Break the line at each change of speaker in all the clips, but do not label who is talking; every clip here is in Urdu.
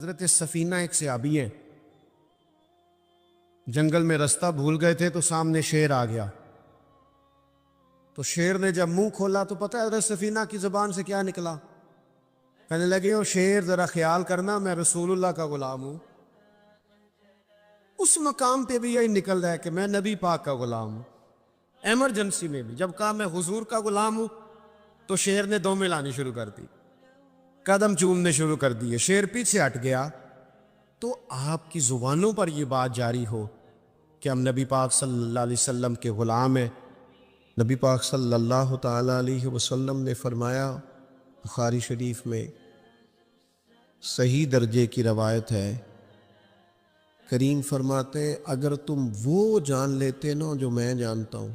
حضرت سفینہ ایک صحابی ہے، جنگل میں رستہ بھول گئے تھے تو سامنے شیر آ گیا. تو شیر نے جب منہ کھولا تو پتہ ہے حضرت سفینہ کی زبان سے کیا نکلا؟ کہنے لگے او شیر ذرا خیال کرنا میں رسول اللہ کا غلام ہوں. اس مقام پہ بھی یہی نکل رہا ہے کہ میں نبی پاک کا غلام ہوں. ایمرجنسی میں بھی جب کہا میں حضور کا غلام ہوں تو شیر نے دو ملانی شروع کر دی، قدم چومنے شروع کر دیے. شیر پیچھے ہٹ گیا. تو آپ کی زبانوں پر یہ بات جاری ہو کہ ہم نبی پاک صلی اللہ علیہ وسلم کے غلام ہیں. نبی پاک صلی اللہ تعالی علیہ وسلم نے فرمایا، بخاری شریف میں صحیح درجے کی روایت ہے، کریم فرماتے ہیں اگر تم وہ جان لیتے نا جو میں جانتا ہوں،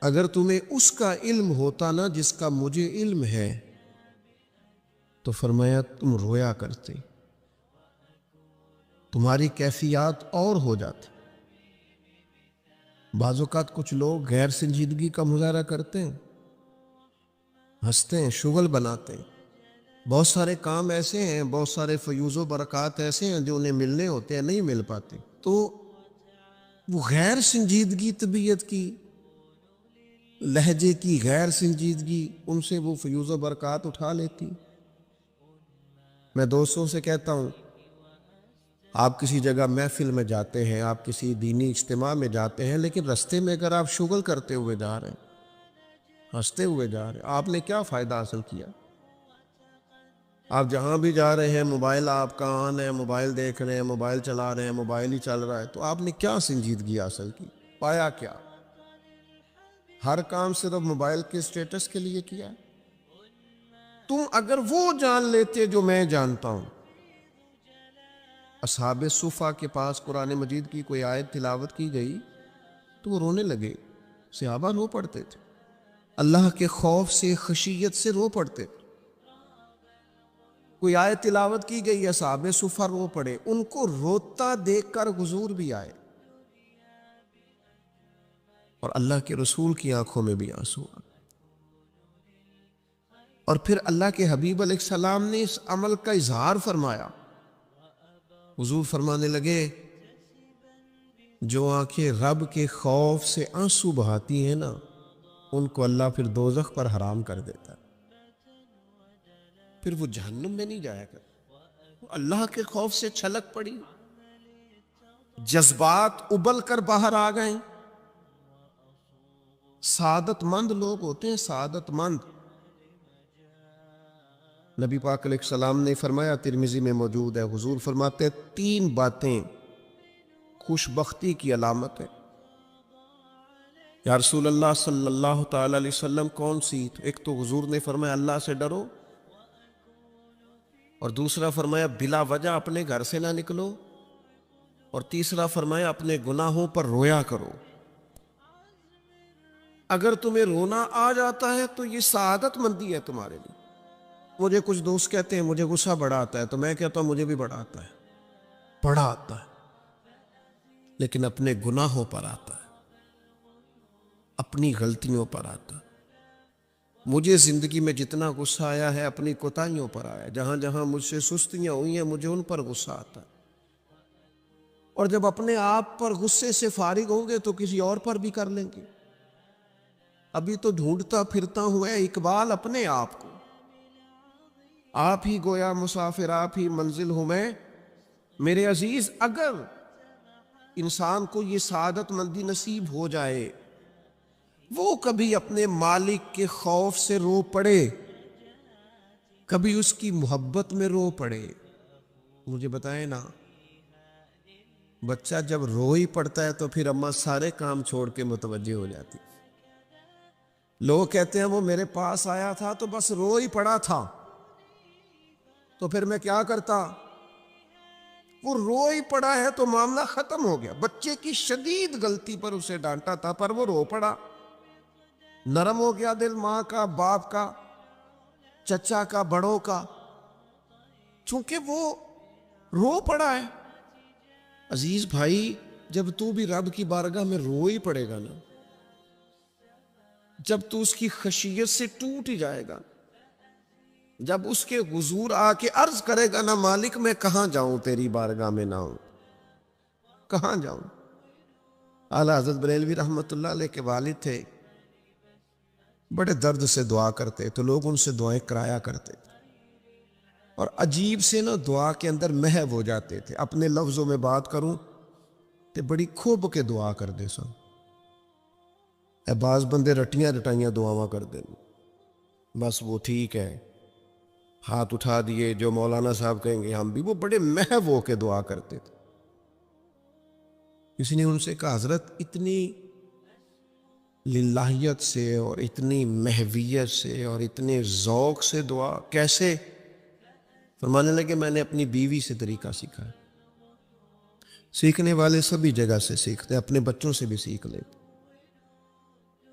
اگر تمہیں اس کا علم ہوتا نا جس کا مجھے علم ہے، تو فرمایا تم رویا کرتے، تمہاری کیفیات اور ہو جاتی. بعض اوقات کچھ لوگ غیر سنجیدگی کا مظاہرہ کرتے ہیں، ہنستے ہیں، شغل بناتے ہیں. بہت سارے کام ایسے ہیں، بہت سارے فیوز و برکات ایسے ہیں جو انہیں ملنے ہوتے ہیں، نہیں مل پاتے. تو وہ غیر سنجیدگی، طبیعت کی، لہجے کی غیر سنجیدگی، ان سے وہ فیوز و برکات اٹھا لیتی. میں دوستوں سے کہتا ہوں، آپ کسی جگہ محفل میں جاتے ہیں، آپ کسی دینی اجتماع میں جاتے ہیں، لیکن رستے میں اگر آپ شغل کرتے ہوئے جا رہے ہیں، ہنستے ہوئے جا رہے ہیں، آپ نے کیا فائدہ حاصل کیا؟ آپ جہاں بھی جا رہے ہیں موبائل آپ کا آن ہے، موبائل دیکھ رہے ہیں، موبائل چلا رہے ہیں، موبائل ہی چل رہا ہے، تو آپ نے کیا سنجیدگی حاصل کی؟ پایا کیا؟ ہر کام صرف موبائل کے سٹیٹس کے لیے کیا؟ تم اگر وہ جان لیتے جو میں جانتا ہوں. اصحاب صفا کے پاس قرآن مجید کی کوئی آیت تلاوت کی گئی تو وہ رونے لگے. صحابہ رو پڑتے تھے، اللہ کے خوف سے، خشیت سے رو پڑتے. کوئی آیت تلاوت کی گئی، اصحاب صفا رو پڑے. ان کو روتا دیکھ کر حضور بھی آئے اور اللہ کے رسول کی آنکھوں میں بھی آنسو آئے. اور پھر اللہ کے حبیب علیہ السلام نے اس عمل کا اظہار فرمایا. حضور فرمانے لگے جو آنکھیں رب کے خوف سے آنسو بہاتی ہیں نا، ان کو اللہ پھر دوزخ پر حرام کر دیتا ہے، پھر وہ جہنم میں نہیں جایا کرتا. اللہ کے خوف سے چھلک پڑی، جذبات ابل کر باہر آ گئے. سعادت مند لوگ ہوتے ہیں، سعادت مند. نبی پاک علیہ السلام نے فرمایا، ترمذی میں موجود ہے، حضور فرماتے ہیں 3 باتیں خوش بختی کی علامت ہے. یا رسول اللہ صلی اللہ تعالی علیہ وسلم کون سی؟ ایک تو حضور نے فرمایا اللہ سے ڈرو، اور دوسرا فرمایا بلا وجہ اپنے گھر سے نہ نکلو، اور تیسرا فرمایا اپنے گناہوں پر رویا کرو. اگر تمہیں رونا آ جاتا ہے تو یہ سعادت مندی ہے تمہارے لیے. مجھے کچھ دوست کہتے ہیں مجھے غصہ بڑا آتا ہے، تو میں کہتا ہوں مجھے بھی بڑا آتا ہے، بڑا آتا ہے، لیکن اپنے گناہوں پر آتا ہے، اپنی غلطیوں پر آتا ہے. مجھے زندگی میں جتنا غصہ آیا ہے اپنی کوتاہیوں پر آیا. جہاں جہاں مجھ سے سستیاں ہوئی ہیں مجھے ان پر غصہ آتا ہے. اور جب اپنے آپ پر غصے سے فارغ ہوں گے تو کسی اور پر بھی کر لیں گے. ابھی تو ڈھونڈتا پھرتا ہوں اے اقبال اپنے آپ کو، آپ ہی گویا مسافر، آپ ہی منزل ہوں میں. میرے عزیز، اگر انسان کو یہ سعادت مندی نصیب ہو جائے، وہ کبھی اپنے مالک کے خوف سے رو پڑے، کبھی اس کی محبت میں رو پڑے. مجھے بتائیں نا، بچہ جب رو ہی پڑتا ہے تو پھر اماں سارے کام چھوڑ کے متوجہ ہو جاتی. لوگ کہتے ہیں وہ میرے پاس آیا تھا تو بس رو ہی پڑا تھا، تو پھر میں کیا کرتا؟ وہ رو ہی پڑا ہے تو معاملہ ختم ہو گیا. بچے کی شدید غلطی پر اسے ڈانٹا تھا پر وہ رو پڑا، نرم ہو گیا دل ماں کا، باپ کا، چچا کا، بڑوں کا، چونکہ وہ رو پڑا ہے. عزیز بھائی، جب تو بھی رب کی بارگاہ میں رو ہی پڑے گا نا، جب تو اس کی خشیت سے ٹوٹ ہی جائے گا، جب اس کے حضور آ کے عرض کرے گا نا مالک میں کہاں جاؤں تیری بارگاہ میں نہ ہوں، کہاں جاؤں؟ اعلیٰ حضرت بریلوی رحمۃ اللہ علیہ کے والد تھے، بڑے درد سے دعا کرتے تو لوگ ان سے دعائیں کرایا کرتے تھے، اور عجیب سے نا دعا کے اندر محو ہو جاتے تھے۔ اپنے لفظوں میں بات کروں تو بڑی کھوب کے دعا کر دے سن، اے بعض بندے رٹیاں رٹائیاں دعاواں کر دیں، بس وہ ٹھیک ہے، ہاتھ اٹھا دیے جو مولانا صاحب کہیں گے ہم بھی، وہ بڑے محو ہو کے دعا کرتے تھے۔ کسی نے ان سے کہا حضرت اتنی للہیت سے اور اتنی محویت سے اور اتنے ذوق سے دعا کیسے؟ فرمانے لگے میں نے اپنی بیوی سے طریقہ سیکھا ہے۔ سیکھنے والے سبھی جگہ سے سیکھتے، اپنے بچوں سے بھی سیکھ لیتے،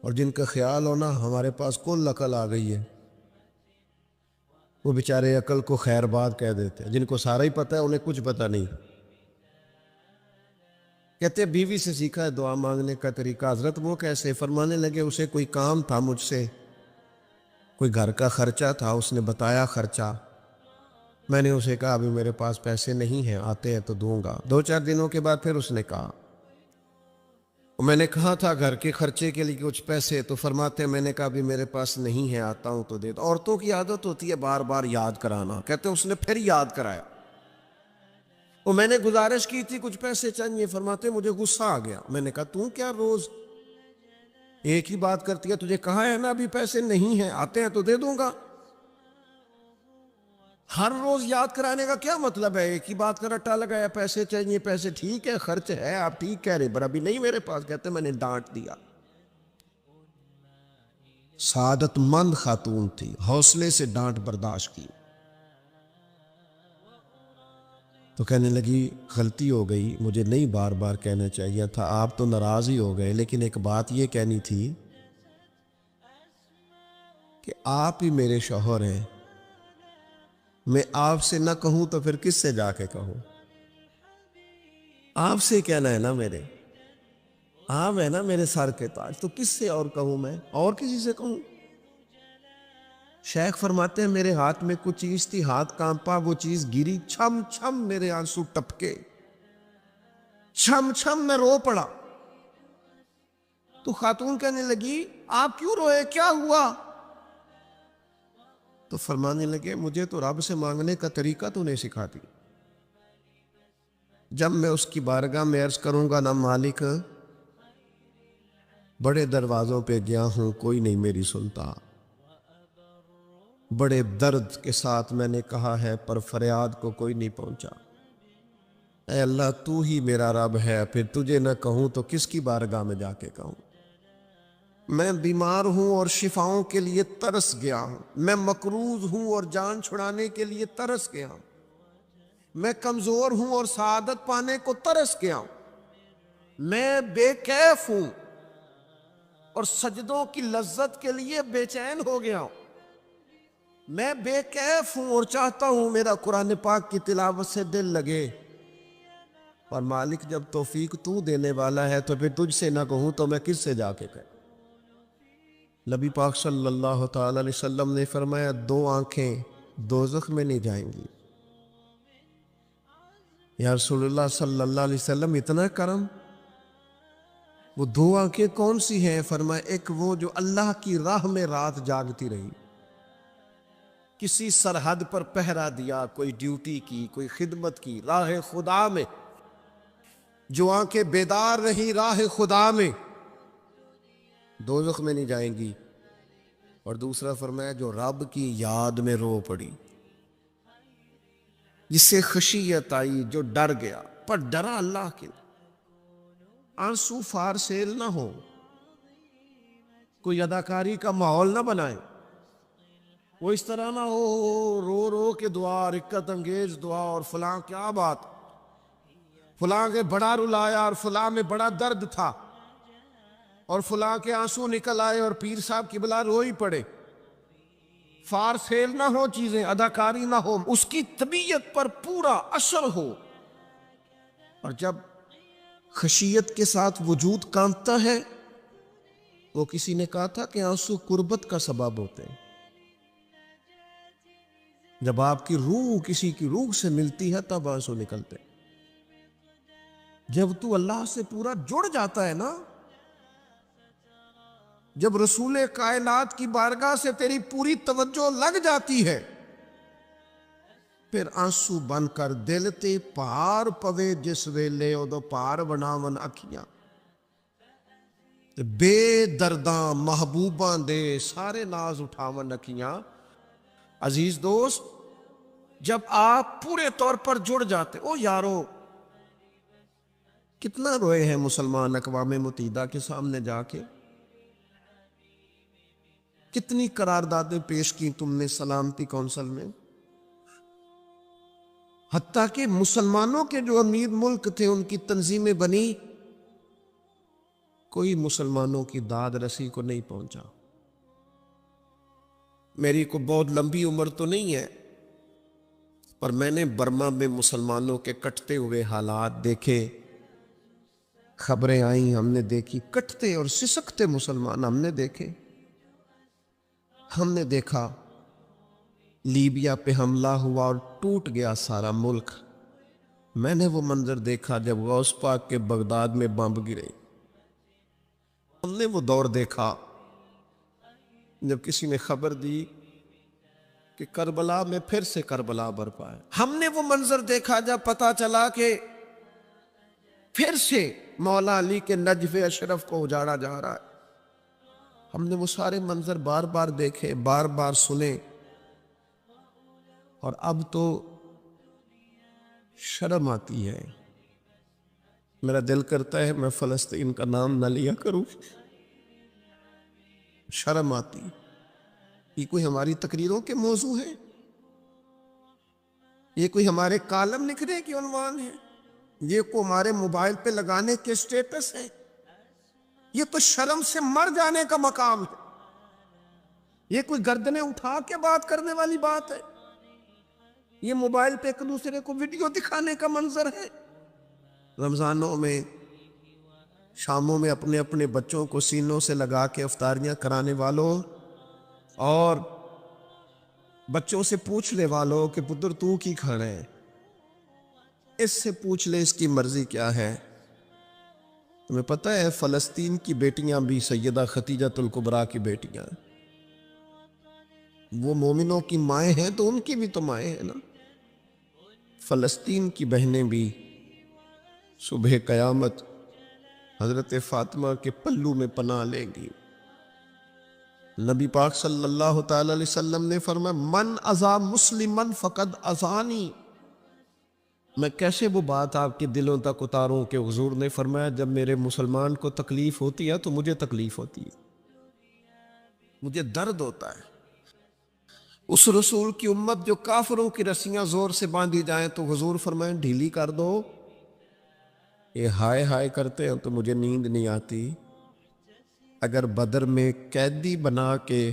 اور جن کا خیال ہونا ہمارے پاس کل عقل آ گئی ہے، وہ بیچارے عقل کو خیر بات کہہ دیتے ہیں، جن کو سارا ہی پتہ ہے انہیں کچھ پتہ نہیں۔ کہتے بیوی سے سیکھا ہے دعا مانگنے کا طریقہ۔ حضرت وہ کیسے؟ فرمانے لگے اسے کوئی کام تھا مجھ سے، کوئی گھر کا خرچہ تھا، اس نے بتایا خرچہ، میں نے اسے کہا ابھی میرے پاس پیسے نہیں ہیں، آتے ہیں تو دوں گا۔ 2-4 دنوں کے بعد پھر اس نے کہا، میں نے کہا تھا گھر کے خرچے کے لیے کچھ پیسے، تو فرماتے میں نے کہا ابھی میرے پاس نہیں ہے، آتا ہوں تو دے دو۔ عورتوں کی عادت ہوتی ہے بار بار یاد کرانا، کہتے اس نے پھر یاد کرایا، وہ میں نے گزارش کی تھی کچھ پیسے چاہیے، فرماتے مجھے غصہ آ گیا، میں نے کہا تم کیا روز ایک ہی بات کرتی ہے، تجھے کہا ہے نا ابھی پیسے نہیں ہیں، آتے ہیں تو دے دوں گا۔ ہر روز یاد کرانے کا کیا مطلب ہے؟ ایک ہی بات کا رٹا لگایا، پیسے چاہیے، پیسے ٹھیک ہے، خرچ ہے، آپ ٹھیک کہہ رہے، پر ابھی نہیں میرے پاس۔ کہتے میں نے ڈانٹ دیا۔ سعادت مند خاتون تھی، حوصلے سے ڈانٹ برداشت کی، تو کہنے لگی غلطی ہو گئی، مجھے نہیں بار بار کہنا چاہیے تھا، آپ تو ناراض ہی ہو گئے، لیکن ایک بات یہ کہنی تھی کہ آپ ہی میرے شوہر ہیں، میں آپ سے نہ کہوں تو پھر کس سے جا کے کہوں؟ آپ سے کہنا ہے نا میرے، آپ ہے نا میرے سر کے تاج، تو کس سے اور کہوں؟ میں اور کسی سے کہوں؟ شیخ فرماتے ہیں میرے ہاتھ میں کچھ چیز تھی، ہاتھ کانپا، وہ چیز گری، چھم چھم میرے آنسو ٹپکے، چھم چھم میں رو پڑا۔ تو خاتون کہنے لگی آپ کیوں روئے، کیا ہوا؟ تو فرمانے لگے مجھے تو رب سے مانگنے کا طریقہ تو نہیں سکھا دی، جب میں اس کی بارگاہ میں عرض کروں گا نا مالک بڑے دروازوں پہ گیا ہوں کوئی نہیں میری سنتا، بڑے درد کے ساتھ میں نے کہا ہے پر فریاد کو کوئی نہیں پہنچا، اے اللہ تو ہی میرا رب ہے، پھر تجھے نہ کہوں تو کس کی بارگاہ میں جا کے کہوں؟ میں بیمار ہوں اور شفاؤں کے لیے ترس گیا ہوں، میں مقروض ہوں اور جان چھڑانے کے لیے ترس گیا ہوں، میں کمزور ہوں اور سعادت پانے کو ترس گیا ہوں، میں بے کیف ہوں اور سجدوں کی لذت کے لیے بے چین ہو گیا ہوں، میں بے کیف ہوں اور چاہتا ہوں میرا قرآن پاک کی تلاوت سے دل لگے، اور مالک جب توفیق تو دینے والا ہے تو پھر تجھ سے نہ کہوں تو میں کس سے جا کے کہوں؟ نبی پاک صلی اللہ تعالی علیہ وسلم نے فرمایا 2 آنکھیں دوزخ میں نہیں جائیں گی۔ یا رسول اللہ صلی اللہ علیہ وسلم اتنا کرم، وہ 2 آنکھیں کون سی ہیں؟ فرمایا ایک وہ جو اللہ کی راہ میں رات جاگتی رہی، کسی سرحد پر پہرا دیا، کوئی ڈیوٹی کی، کوئی خدمت کی، راہ خدا میں جو آنکھیں بیدار رہی راہ خدا میں، دوزخ میں نہیں جائیں گی۔ اور دوسرا فرمایا جو رب کی یاد میں رو پڑی، جس سے خشیت آئی، جو ڈر گیا، پر ڈرا اللہ کے، آنسو فار سیل نہ ہو، کوئی اداکاری کا ماحول نہ بنائے، وہ اس طرح نہ ہو رو رو کے دعا، رقت انگیز دعا، اور فلاں کیا بات، فلاں کے بڑا رلایا اور فلاں میں بڑا درد تھا اور فلاں کے آنسو نکل آئے اور پیر صاحب کی بلا رو ہی پڑے، فار سیل نہ ہو چیزیں، اداکاری نہ ہو، اس کی طبیعت پر پورا اثر ہو۔ اور جب خشیت کے ساتھ وجود کانپتا ہے، وہ کسی نے کہا تھا کہ آنسو قربت کا سبب ہوتے ہیں، جب آپ کی روح کسی کی روح سے ملتی ہے تب آنسو نکلتے. جب تو اللہ سے پورا جڑ جاتا ہے نا، جب رسول کائنات کی بارگاہ سے تیری پوری توجہ لگ جاتی ہے، پھر آنسو بن کر دل تے پار پوے جس ویلے ادو پار بناون اکھیاں، تے بے درداں محبوباں دے سارے ناز اٹھاون اکھیاں. عزیز دوست، جب آپ پورے طور پر جڑ جاتے، او یارو کتنا روئے ہیں مسلمان اقوام متحدہ کے سامنے جا کے، کتنی قراردادیں پیش کی تم نے سلامتی کونسل میں. حتیٰ کہ مسلمانوں کے جو امیر ملک تھے ان کی تنظیمیں بنی، کوئی مسلمانوں کی داد رسی کو نہیں پہنچا. میری کو بہت لمبی عمر تو نہیں ہے، پر میں نے برما میں مسلمانوں کے کٹتے ہوئے حالات دیکھے، خبریں آئیں، ہم نے دیکھی کٹتے اور سسکتے مسلمان ہم نے دیکھے. ہم نے دیکھا لیبیا پہ حملہ ہوا اور ٹوٹ گیا سارا ملک. میں نے وہ منظر دیکھا جب غوث پاک کے بغداد میں بمب گرے. ہم نے وہ دور دیکھا جب کسی نے خبر دی کہ کربلا میں پھر سے کربلا برپا ہے. ہم نے وہ منظر دیکھا جب پتا چلا کہ پھر سے مولا علی کے نجف اشرف کو اجاڑا جا رہا ہے. ہم نے وہ سارے منظر بار بار دیکھے، بار بار سنے، اور اب تو شرم آتی ہے. میرا دل کرتا ہے میں فلسطین کا نام نہ لیا کروں، شرم آتی. یہ کوئی ہماری تقریروں کے موضوع ہے؟ یہ کوئی ہمارے کالم لکھنے کے عنوان ہے؟ یہ کو ہمارے موبائل پہ لگانے کے سٹیٹس ہے؟ یہ تو شرم سے مر جانے کا مقام ہے. یہ کوئی گردنیں اٹھا کے بات کرنے والی بات ہے؟ یہ موبائل پہ ایک دوسرے کو ویڈیو دکھانے کا منظر ہے؟ رمضانوں میں، شاموں میں اپنے اپنے بچوں کو سینوں سے لگا کے افطاریاں کرانے والوں، اور بچوں سے پوچھ لے والوں کہ پتر تو کی کھانا ہے، اس سے پوچھ لے اس کی مرضی کیا ہے. تمہیں پتہ ہے فلسطین کی بیٹیاں بھی سیدہ خدیجہ الکبریٰ کی بیٹیاں ہیں. وہ مومنوں کی مائیں ہیں تو ان کی بھی تو مائیں ہیں نا. فلسطین کی بہنیں بھی صبح قیامت حضرت فاطمہ کے پلو میں پناہ لیں گی. نبی پاک صلی اللہ تعالی علیہ وسلم نے فرمایا من اذا مسلمن فقد اذانی. میں کیسے وہ بات آپ کے دلوں تک اتاروں کہ حضور نے فرمایا جب میرے مسلمان کو تکلیف ہوتی ہے تو مجھے تکلیف ہوتی ہے، مجھے درد ہوتا ہے. اس رسول کی امت جو کافروں کی رسیاں زور سے باندھی جائیں تو حضور فرمائیں ڈھیلی کر دو. یہ ہائے ہائے کرتے ہیں تو مجھے نیند نہیں آتی. اگر بدر میں قیدی بنا کے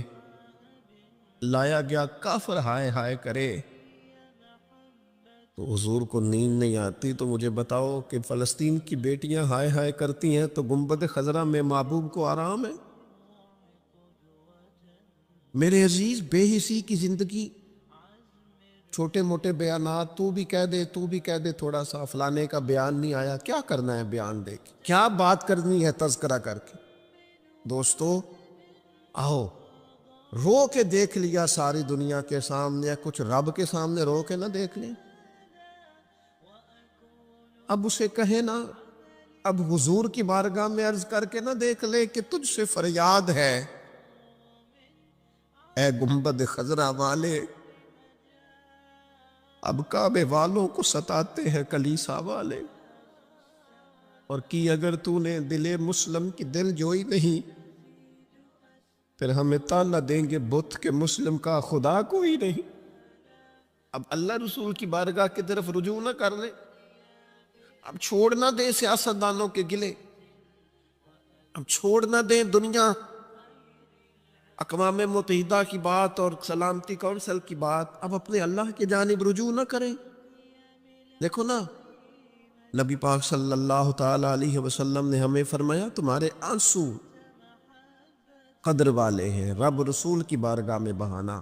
لایا گیا کافر ہائے ہائے کرے تو حضور کو نیند نہیں آتی، تو مجھے بتاؤ کہ فلسطین کی بیٹیاں ہائے ہائے کرتی ہیں تو گنبد خضرا میں محبوب کو آرام ہے؟ میرے عزیز، بے حسی کی زندگی، چھوٹے موٹے بیانات، تو بھی کہہ دے تو بھی کہہ دے، تھوڑا سا فلانے کا بیان نہیں آیا، کیا کرنا ہے بیان دے کے، کیا بات کرنی ہے تذکرہ کر کے. دوستو آؤ، رو کے دیکھ لیا ساری دنیا کے سامنے، کچھ رب کے سامنے رو کے نہ دیکھ لیں. اب اسے کہیں نا، اب حضور کی بارگاہ میں عرض کر کے نہ دیکھ لے کہ تجھ سے فریاد ہے اے گنبد خضرا والے، اب کعبے والوں کو ستاتے ہیں کلیسا والے. اور کی اگر تو نے دل مسلم کی دل جوئی نہیں، پھر ہمیں تانا دیں گے بت کہ مسلم کا خدا کوئی نہیں. اب اللہ رسول کی بارگاہ کی طرف رجوع نہ کر لے، اب چھوڑ نہ دیں سیاستدانوں کے گلے، اب چھوڑ نہ دیں دنیا اقوام متحدہ کی بات اور سلامتی کونسل کی بات، اب اپنے اللہ کی جانب رجوع نہ کریں. دیکھو نا، نبی پاک صلی اللہ تعالی علیہ وسلم نے ہمیں فرمایا تمہارے آنسو قدر والے ہیں، رب رسول کی بارگاہ میں بہانا.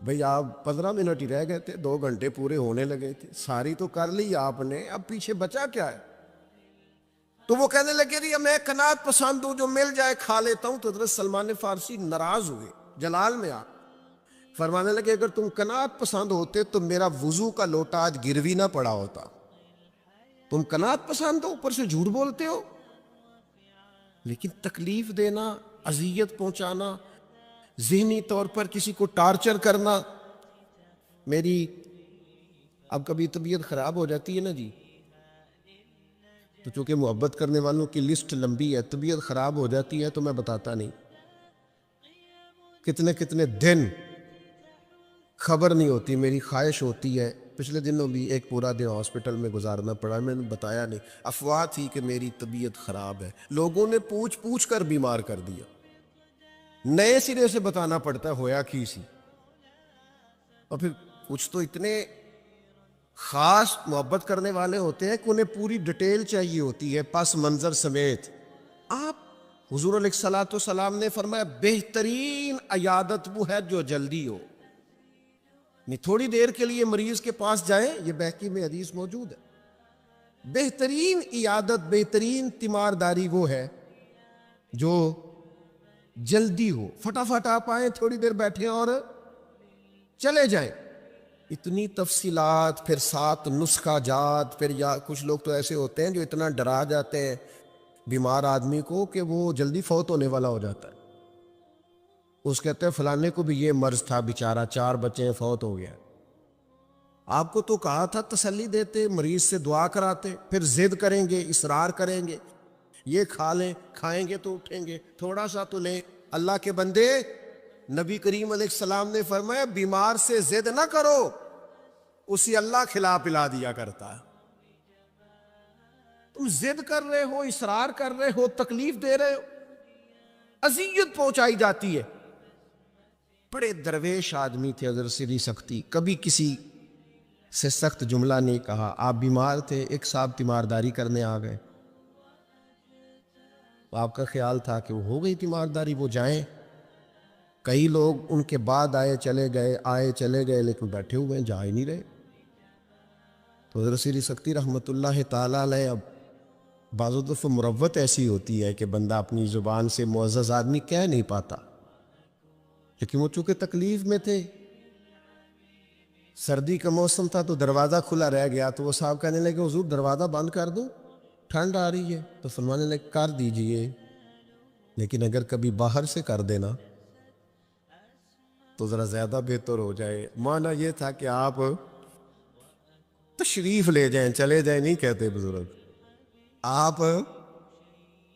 بھئی آپ 15 منٹ ہی رہ گئے تھے، 2 گھنٹے پورے ہونے لگے تھے، ساری تو کر لی آپ نے، اب پیچھے بچا کیا ہے؟ تو وہ کہنے لگے رہی میں قناعت پسند ہوں، جو مل جائے کھا لیتا ہوں۔ تو حضرت سلمان فارسی ناراض ہوئے، جلال میں آ فرمانے لگے اگر تم قناعت پسند ہوتے تو میرا وضو کا لوٹا آج گروی نہ پڑا ہوتا۔ تم قناعت پسند ہو، اوپر سے جھوٹ بولتے ہو۔ لیکن تکلیف دینا، اذیت پہنچانا، ذہنی طور پر کسی کو ٹارچر کرنا، میری اب کبھی طبیعت خراب ہو جاتی ہے نا جی، تو چونکہ محبت کرنے والوں کی لسٹ لمبی ہے، طبیعت خراب ہو جاتی ہے تو میں بتاتا نہیں، کتنے کتنے دن خبر نہیں ہوتی، میری خواہش ہوتی ہے۔ پچھلے دنوں بھی ایک پورا دن ہاسپٹل میں گزارنا پڑا، میں نے بتایا نہیں، افواہ تھی کہ میری طبیعت خراب ہے، لوگوں نے پوچھ پوچھ کر بیمار کر دیا، نئے سرے سے بتانا پڑتا ہے ہویا کی سی۔ اور پھر کچھ تو اتنے خاص محبت کرنے والے ہوتے ہیں کہ انہیں پوری ڈیٹیل چاہیے ہوتی ہے، پس منظر سمیت۔ آپ حضور علیہ الصلوۃ والسلام نے فرمایا بہترین عیادت وہ ہے جو جلدی ہو، نہیں تھوڑی دیر کے لیے مریض کے پاس جائیں، یہ بہقی میں حدیث موجود ہے۔ بہترین عیادت، بہترین تیمارداری وہ ہے جو جلدی ہو، فٹافٹ آپ آئیں، تھوڑی دیر بیٹھیں اور چلے جائیں۔ اتنی تفصیلات، پھر 7 نسخہ جات، پھر یا کچھ لوگ تو ایسے ہوتے ہیں جو اتنا ڈرا جاتے ہیں بیمار آدمی کو کہ وہ جلدی فوت ہونے والا ہو جاتا ہے۔ اس کہتے ہیں فلانے کو بھی یہ مرض تھا بیچارہ، 4 بچے ہیں، فوت ہو گیا۔ آپ کو تو کہا تھا تسلی دیتے، مریض سے دعا کراتے، پھر ضد کریں گے، اصرار کریں گے، یہ کھا لیں، کھائیں گے تو اٹھیں گے، تھوڑا سا تو لیں۔ اللہ کے بندے، نبی کریم علیہ السلام نے فرمایا بیمار سے ضد نہ کرو، اسی اللہ کھلا پلا دیا کرتا ہے۔ تم ضد کر رہے ہو، اصرار کر رہے ہو، تکلیف دے رہے ہو، اذیت پہنچائی جاتی ہے۔ بڑے درویش آدمی تھے حضرت سری سختی، کبھی کسی سے سخت جملہ نہیں کہا۔ آپ بیمار تھے، ایک صاحب تیمارداری کرنے آ گئے، آپ کا خیال تھا کہ وہ ہو گئی تیمارداری، وہ جائیں۔ کئی لوگ ان کے بعد آئے چلے گئے، آئے چلے گئے، لیکن بیٹھے ہوئے ہیں، جا ہی نہیں رہے۔ تو حضرت سری سختی رحمۃ اللہ تعالیٰ علیہ، اب بعض دفعہ مروت ایسی ہوتی ہے کہ بندہ اپنی زبان سے معزز آدمی کہہ نہیں پاتا، لیکن وہ چونکہ تکلیف میں تھے، سردی کا موسم تھا تو دروازہ کھلا رہ گیا، تو وہ صاحب کہنے لگے حضور دروازہ بند کر دوں، ٹھنڈ آ رہی ہے۔ تو فرمانے لگے کر دیجئے، لیکن اگر کبھی باہر سے کر دینا تو ذرا زیادہ بہتر ہو جائے۔ معنی یہ تھا کہ آپ تشریف لے جائیں، چلے جائیں نہیں کہتے بزرگ۔ آپ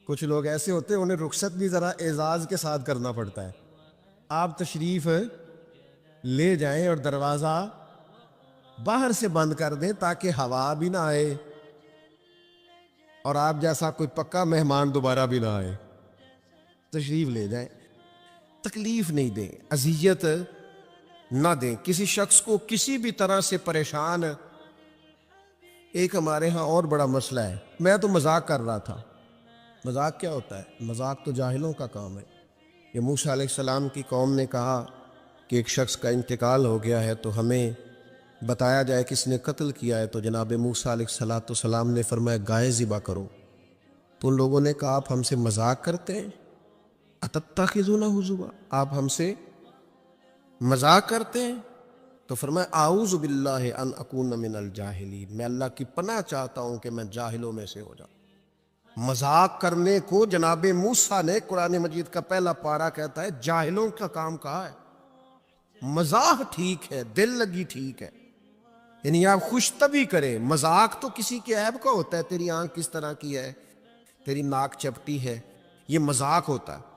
کچھ لوگ ایسے ہوتے ہیں انہیں رخصت بھی ذرا اعزاز کے ساتھ کرنا پڑتا ہے۔ آپ تشریف لے جائیں اور دروازہ باہر سے بند کر دیں تاکہ ہوا بھی نہ آئے اور آپ جیسا کوئی پکا مہمان دوبارہ بھی نہ آئے۔ تشریف لے جائیں، تکلیف نہیں دیں، اذیت نہ دیں کسی شخص کو کسی بھی طرح سے پریشان۔ ایک ہمارے ہاں اور بڑا مسئلہ ہے، میں تو مذاق کر رہا تھا۔ مذاق کیا ہوتا ہے؟ مذاق تو جاہلوں کا کام ہے۔ یہ موسیٰ علیہ السلام کی قوم نے کہا کہ ایک شخص کا انتقال ہو گیا ہے تو ہمیں بتایا جائے کس نے قتل کیا ہے، تو جناب موسیٰ علیہ السلام نے فرمایا گائے ذبح کرو۔ تو ان لوگوں نے کہا آپ ہم سے مذاق کرتے ہیں، اتتخذونہ ہزوا، آپ ہم سے مذاق کرتے ہیں؟ تو فرمایا اعوذ باللہ ان اکون من الجاہلین، میں اللہ کی پناہ چاہتا ہوں کہ میں جاہلوں میں سے ہو جاؤں۔ مذاق کرنے کو جناب موسیٰ نے، قرآن مجید کا پہلا پارہ کہتا ہے جاہلوں کا کام کہا ہے۔ مذاق ٹھیک ہے، دل لگی ٹھیک ہے، یعنی آپ خوش طبی کریں۔ مذاق تو کسی کے عیب کا ہوتا ہے، تیری آنکھ کس طرح کی ہے، تیری ناک چپٹی ہے، یہ مذاق ہوتا ہے۔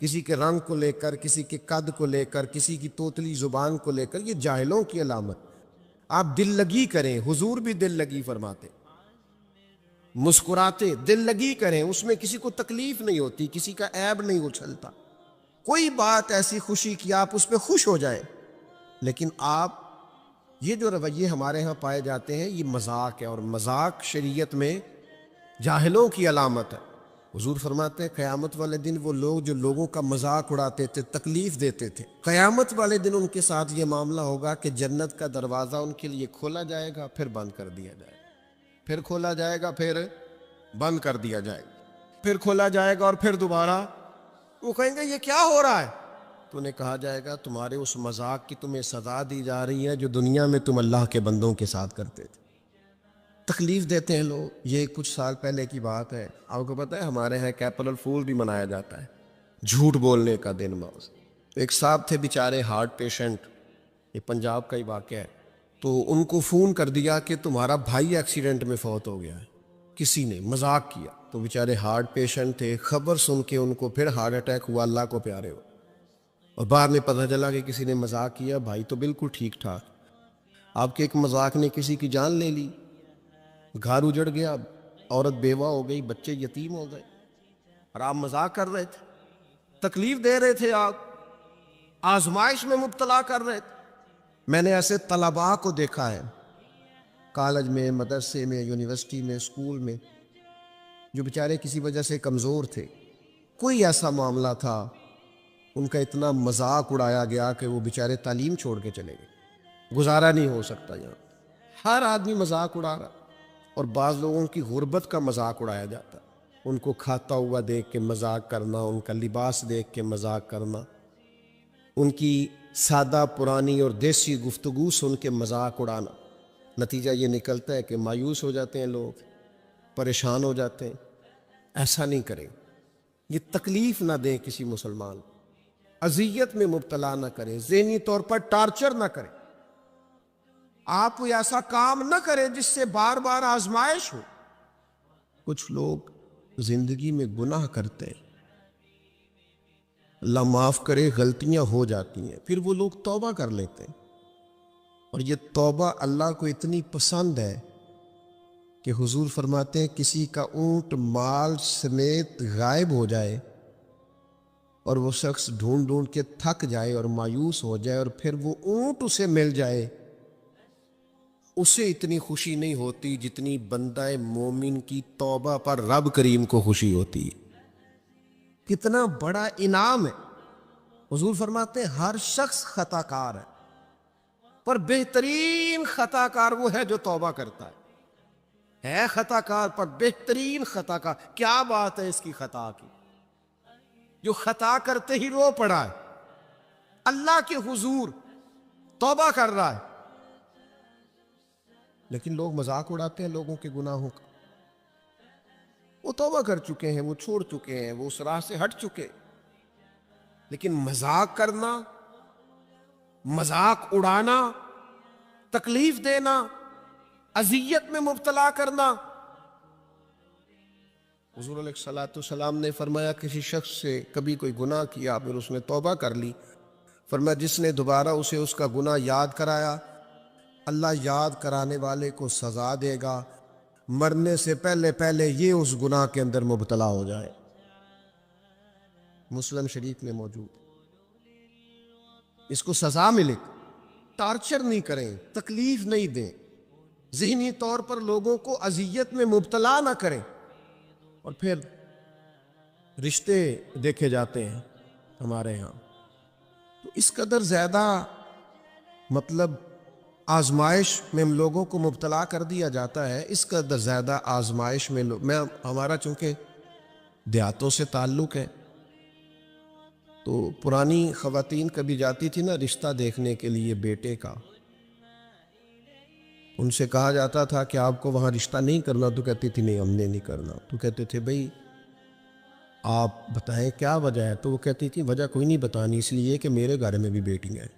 کسی کے رنگ کو لے کر، کسی کے قد کو لے کر، کسی کی توتلی زبان کو لے کر، یہ جاہلوں کی علامت۔ آپ دل لگی کریں، حضور بھی دل لگی فرماتے، مسکراتے دل لگی کریں، اس میں کسی کو تکلیف نہیں ہوتی، کسی کا عیب نہیں اچھلتا، کوئی بات ایسی خوشی کی آپ اس پہ خوش ہو جائیں۔ لیکن آپ یہ جو رویے ہمارے ہاں پائے جاتے ہیں یہ مذاق ہے، اور مذاق شریعت میں جاہلوں کی علامت ہے۔ حضور فرماتے ہیں قیامت والے دن وہ لوگ جو لوگوں کا مذاق اڑاتے تھے، تکلیف دیتے تھے، قیامت والے دن ان کے ساتھ یہ معاملہ ہوگا کہ جنت کا دروازہ ان کے لیے کھولا جائے گا، پھر بند کر دیا جائے گا، پھر کھولا جائے گا، پھر بند کر دیا جائے گا، پھر کھولا جائے گا، اور پھر دوبارہ وہ کہیں گے یہ کیا ہو رہا ہے؟ تو انہیں کہا جائے گا تمہارے اس مذاق کی تمہیں سزا دی جا رہی ہے جو دنیا میں تم اللہ کے بندوں کے ساتھ کرتے تھے۔ تکلیف دیتے ہیں لوگ۔ یہ کچھ سال پہلے کی بات ہے، آپ کو پتہ ہے ہمارے ہاں کیپرل فول بھی منایا جاتا ہے، جھوٹ بولنے کا دن موز۔ ایک صاحب تھے بیچارے ہارٹ پیشنٹ، یہ پنجاب کا ہی واقعہ ہے، تو ان کو فون کر دیا کہ تمہارا بھائی ایکسیڈنٹ میں فوت ہو گیا ہے، کسی نے مذاق کیا، تو بیچارے ہارٹ پیشنٹ تھے، خبر سن کے ان کو پھر ہارٹ اٹیک ہوا، اللہ کو پیارے ہو، اور بعد میں پتہ چلا کہ کسی نے مذاق کیا، بھائی تو بالکل ٹھیک ٹھاک، آپ کے ایک مذاق نے کسی کی جان لے لی، گھر اجڑ گیا، عورت بیوہ ہو گئی، بچے یتیم ہو گئے، اور آپ مذاق کر رہے تھے، تکلیف دے رہے تھے، آپ آزمائش میں مبتلا کر رہے تھے۔ میں نے ایسے طلباء کو دیکھا ہے کالج میں، مدرسے میں، یونیورسٹی میں، اسکول میں، جو بیچارے کسی وجہ سے کمزور تھے، کوئی ایسا معاملہ تھا، ان کا اتنا مذاق اڑایا گیا کہ وہ بیچارے تعلیم چھوڑ کے چلے گئے، گزارا نہیں ہو سکتا یہاں، ہر آدمی مذاق اڑا رہا، اور بعض لوگوں کی غربت کا مذاق اڑایا جاتا ہے، ان کو کھاتا ہوا دیکھ کے مذاق کرنا، ان کا لباس دیکھ کے مذاق کرنا، ان کی سادہ پرانی اور دیسی گفتگو سن کے مذاق اڑانا، نتیجہ یہ نکلتا ہے کہ مایوس ہو جاتے ہیں لوگ، پریشان ہو جاتے ہیں۔ ایسا نہیں کریں، یہ تکلیف نہ دیں کسی مسلمان کو، اذیت میں مبتلا نہ کریں، ذہنی طور پر ٹارچر نہ کریں، آپ کوئی ایسا کام نہ کریں جس سے بار بار آزمائش ہو۔ کچھ لوگ زندگی میں گناہ کرتے ہیں، اللہ معاف کرے غلطیاں ہو جاتی ہیں، پھر وہ لوگ توبہ کر لیتے ہیں، اور یہ توبہ اللہ کو اتنی پسند ہے کہ حضور فرماتے ہیں کسی کا اونٹ مال سمیت غائب ہو جائے اور وہ شخص ڈھونڈ ڈھونڈ کے تھک جائے اور مایوس ہو جائے، اور پھر وہ اونٹ اسے مل جائے، اسے اتنی خوشی نہیں ہوتی جتنی بندہ مومن کی توبہ پر رب کریم کو خوشی ہوتی ہے۔ کتنا بڑا انعام ہے۔ حضور فرماتے ہیں ہر شخص خطا کار ہے، پر بہترین خطا کار وہ ہے جو توبہ کرتا ہے خطا کار پر بہترین خطا کار۔ کیا بات ہے اس کی خطا کی، جو خطا کرتے ہی رو پڑا ہے، اللہ کے حضور توبہ کر رہا ہے، لیکن لوگ مذاق اڑاتے ہیں لوگوں کے گناہوں کا۔ وہ توبہ کر چکے ہیں، وہ چھوڑ چکے ہیں، وہ اس راہ سے ہٹ چکے، لیکن مذاق کرنا، مذاق اڑانا، تکلیف دینا، اذیت میں مبتلا کرنا۔ حضور علیہ الصلوۃ والسلام نے فرمایا کسی شخص سے کبھی کوئی گناہ کیا پھر اس نے توبہ کر لی، فرمایا جس نے دوبارہ اسے اس کا گناہ یاد کرایا، اللہ یاد کرانے والے کو سزا دے گا مرنے سے پہلے پہلے یہ اس گناہ کے اندر مبتلا ہو جائے۔ مسلم شریف میں موجود، اس کو سزا ملے، ٹارچر نہیں کریں، تکلیف نہیں دیں، ذہنی طور پر لوگوں کو اذیت میں مبتلا نہ کریں، اور پھر رشتے دیکھے جاتے ہیں ہمارے ہاں، تو اس قدر زیادہ مطلب آزمائش میں ہم لوگوں کو مبتلا کر دیا جاتا ہے، اس قدر زیادہ آزمائش میں ہمارا چونکہ دیہاتوں سے تعلق ہے، تو پرانی خواتین کبھی جاتی تھی نا رشتہ دیکھنے کے لیے بیٹے کا، ان سے کہا جاتا تھا کہ آپ کو وہاں رشتہ نہیں کرنا، تو کہتی تھی نہیں ہم نے نہیں کرنا، تو کہتے تھے بھئی آپ بتائیں کیا وجہ ہے، تو وہ کہتی تھی وجہ کوئی نہیں بتانی، اس لیے کہ میرے گھر میں بھی بیٹی ہیں،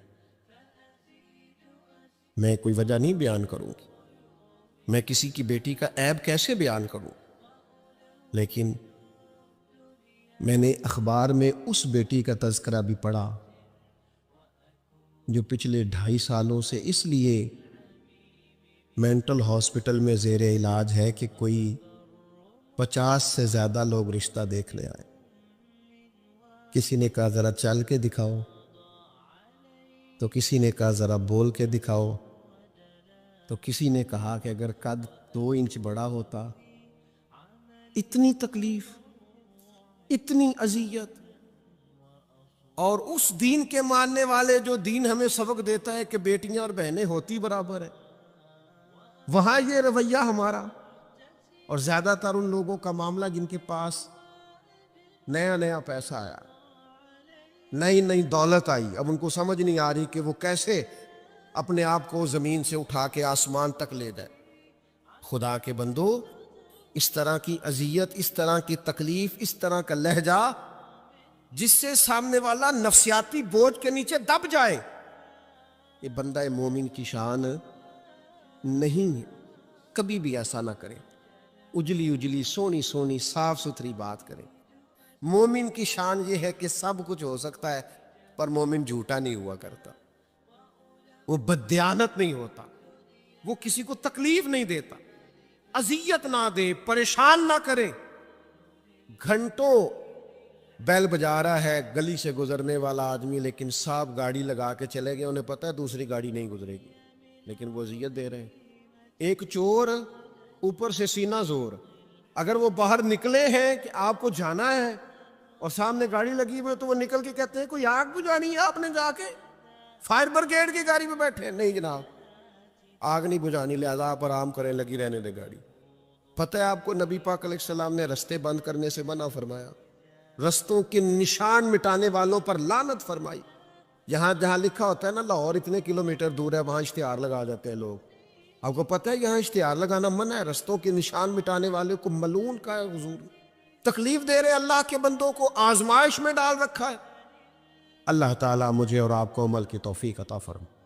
میں کوئی وجہ نہیں بیان کروں گی، میں کسی کی بیٹی کا عیب کیسے بیان کروں، لیکن میں نے اخبار میں اس بیٹی کا تذکرہ بھی پڑھا جو پچھلے 2.5 سالوں سے اس لیے مینٹل ہاسپٹل میں زیر علاج ہے کہ کوئی 50 سے زیادہ لوگ رشتہ دیکھنے آئے، کسی نے کہا ذرا چل کے دکھاؤ، تو کسی نے کہا ذرا بول کے دکھاؤ، تو کسی نے کہا کہ اگر قد 2 انچ بڑا ہوتا۔ اتنی تکلیف، اتنی اذیت. اور اس دین کے ماننے والے جو دین ہمیں سبق دیتا ہے کہ بیٹیاں اور بہنیں ہوتی برابر ہیں، وہاں یہ رویہ ہمارا. اور زیادہ تر ان لوگوں کا معاملہ جن کے پاس نیا نیا پیسہ آیا، نئی نئی دولت آئی، اب ان کو سمجھ نہیں آ رہی کہ وہ کیسے اپنے آپ کو زمین سے اٹھا کے آسمان تک لے جائے. خدا کے بندو، اس طرح کی اذیت، اس طرح کی تکلیف، اس طرح کا لہجہ جس سے سامنے والا نفسیاتی بوجھ کے نیچے دب جائے، یہ بندہ مومن کی شان نہیں ہے. کبھی بھی ایسا نہ کرے. اجلی اجلی سونی سونی صاف ستھری بات کرے. مومن کی شان یہ ہے کہ سب کچھ ہو سکتا ہے، پر مومن جھوٹا نہیں ہوا کرتا، وہ بددیانت نہیں ہوتا، وہ کسی کو تکلیف نہیں دیتا، اذیت نہ دے، پریشان نہ کرے. گھنٹوں بیل بجا رہا ہے گلی سے گزرنے والا آدمی، لیکن صاحب گاڑی لگا کے چلے گئے، انہیں پتہ ہے دوسری گاڑی نہیں گزرے گی، لیکن وہ اذیت دے رہے ہیں. ایک چور اوپر سے سینہ زور، اگر وہ باہر نکلے ہیں کہ آپ کو جانا ہے اور سامنے گاڑی لگی ہوئی تو وہ نکل کے کہتے ہیں کوئی آگ بجھانی ہے آپ نے، جا کے فائر بریگیڈ کی گاڑی پہ بیٹھے. نہیں جناب، آگ نہیں بجھانی، لہذا آپ آرام کریں، لگی رہنے دے گاڑی. پتہ ہے آپ کو نبی پاک علیہ السلام نے رستے بند کرنے سے منع فرمایا، رستوں کے نشان مٹانے والوں پر لعنت فرمائی. جہاں جہاں لکھا ہوتا ہے نا لاہور اتنے کلومیٹر دور ہے، وہاں اشتہار لگا جاتے ہیں لوگ. آپ کو پتہ ہے یہاں اشتہار لگانا منع ہے، رستوں کے نشان مٹانے والے کو ملعون کا ہے حضور. تکلیف دے رہے اللہ کے بندوں کو، آزمائش میں ڈال رکھا ہے. اللہ تعالیٰ مجھے اور آپ کو عمل کی توفیق عطا فرمائے.